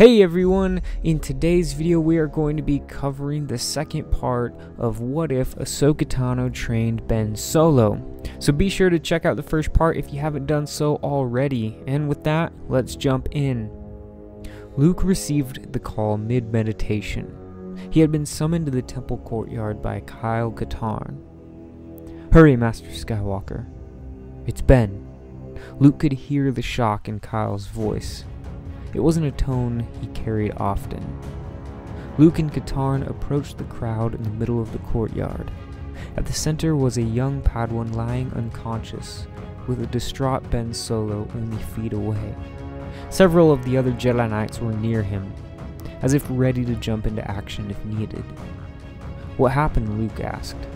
Hey everyone, in today's video we are going to be covering the second part of what if Ahsoka Tano trained Ben Solo. So be sure to check out the first part if you haven't done so already, and with that, let's jump in. Luke received the call mid-meditation. He had been summoned to the temple courtyard by Kyle Katarn. "Hurry, Master Skywalker. It's Ben." Luke could hear the shock in Kyle's voice. It wasn't a tone he carried often. Luke and Katarn approached the crowd in the middle of the courtyard. At the center was a young Padawan lying unconscious, with a distraught Ben Solo only feet away. Several of the other Jedi Knights were near him, as if ready to jump into action if needed. "What happened?" Luke asked.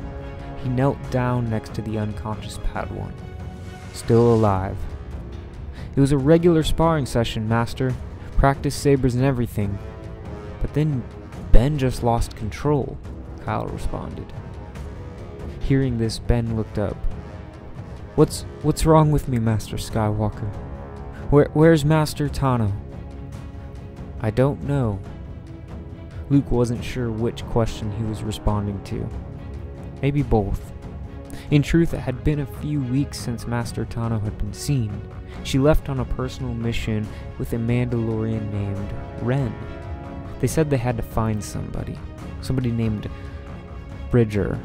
He knelt down next to the unconscious Padawan. "Still alive." "It was a regular sparring session, Master. Practice sabers and everything. But then Ben just lost control," Kyle responded. Hearing this, Ben looked up. What's wrong with me, Master Skywalker? Where's Master Tano?" "I don't know." Luke wasn't sure which question he was responding to. Maybe both. In truth, it had been a few weeks since Master Tano had been seen. She left on a personal mission with a Mandalorian named Ren. They said they had to find somebody named Bridger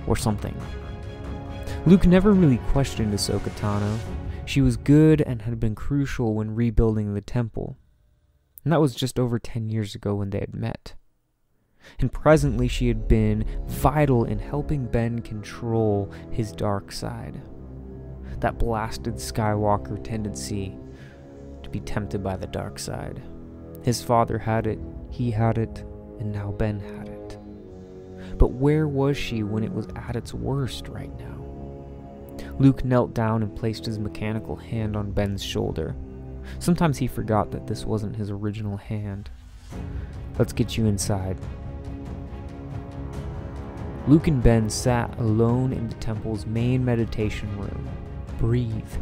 or something. Luke never really questioned Ahsoka Tano. She was good and had been crucial when rebuilding the temple. And that was just over 10 years ago when they had met. And presently she had been vital in helping Ben control his dark side. That blasted Skywalker tendency to be tempted by the dark side. His father had it, he had it, and now Ben had it. But where was she when it was at its worst right now? Luke knelt down and placed his mechanical hand on Ben's shoulder. Sometimes he forgot that this wasn't his original hand. "Let's get you inside." Luke and Ben sat alone in the temple's main meditation room. "Breathe.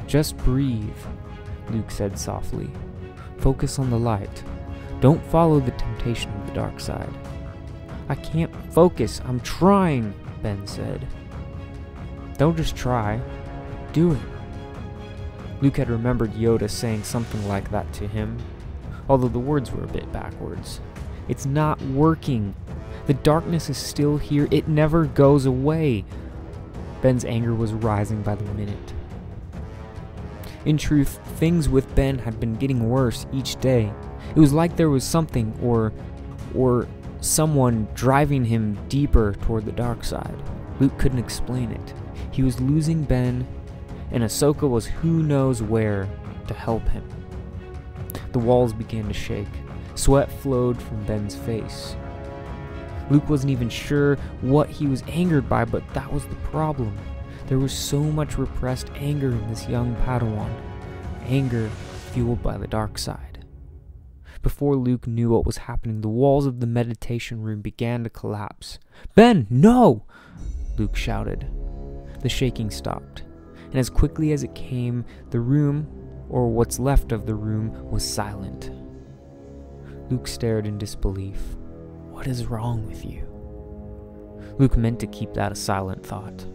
Just breathe," Luke said softly. "Focus on the light. Don't follow the temptation of the dark side." "I can't focus. I'm trying," Ben said. "Don't just try. Do it." Luke had remembered Yoda saying something like that to him, although the words were a bit backwards. "It's not working. The darkness is still here. It never goes away." Ben's anger was rising by the minute. In truth, things with Ben had been getting worse each day. It was like there was something or someone driving him deeper toward the dark side. Luke couldn't explain it. He was losing Ben, and Ahsoka was who knows where to help him. The walls began to shake. Sweat flowed from Ben's face. Luke wasn't even sure what he was angered by, but that was the problem. There was so much repressed anger in this young Padawan. Anger fueled by the dark side. Before Luke knew what was happening, the walls of the meditation room began to collapse. "Ben, no!" Luke shouted. The shaking stopped, and as quickly as it came, the room, or what's left of the room, was silent. Luke stared in disbelief. "What is wrong with you?" Luke meant to keep that a silent thought.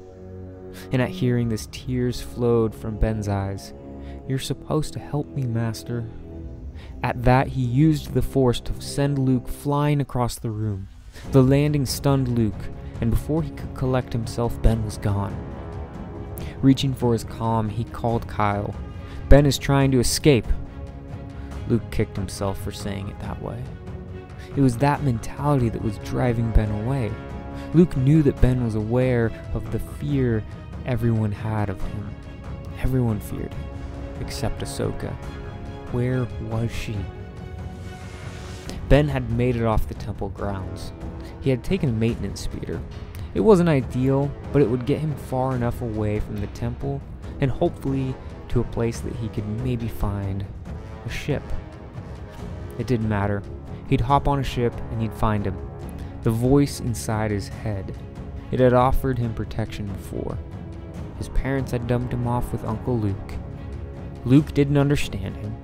And at hearing this, tears flowed from Ben's eyes. "You're supposed to help me, Master." At that, he used the Force to send Luke flying across the room. The landing stunned Luke, and before he could collect himself, Ben was gone. Reaching for his comm, he called Kyle. "Ben is trying to escape." Luke kicked himself for saying it that way. It was that mentality that was driving Ben away. Luke knew that Ben was aware of the fear everyone had of him. Everyone feared him, except Ahsoka. Where was she? Ben had made it off the temple grounds. He had taken a maintenance speeder. It wasn't ideal, but it would get him far enough away from the temple, and hopefully to a place that he could maybe find a ship. It didn't matter. He'd hop on a ship and he'd find him. The voice inside his head. It had offered him protection before. His parents had dumped him off with Uncle Luke. Luke didn't understand him.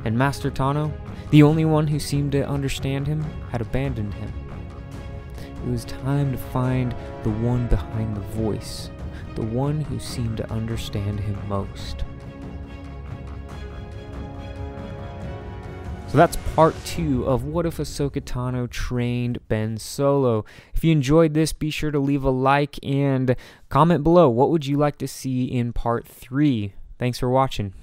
And Master Tano, The only one who seemed to understand him had abandoned him. It was time to find the one behind the voice, the one who seemed to understand him most. So that's part 2 of What If Ahsoka Tano Trained Ben Solo. If you enjoyed this, be sure to leave a like and comment below. What would you like to see in part 3? Thanks for watching.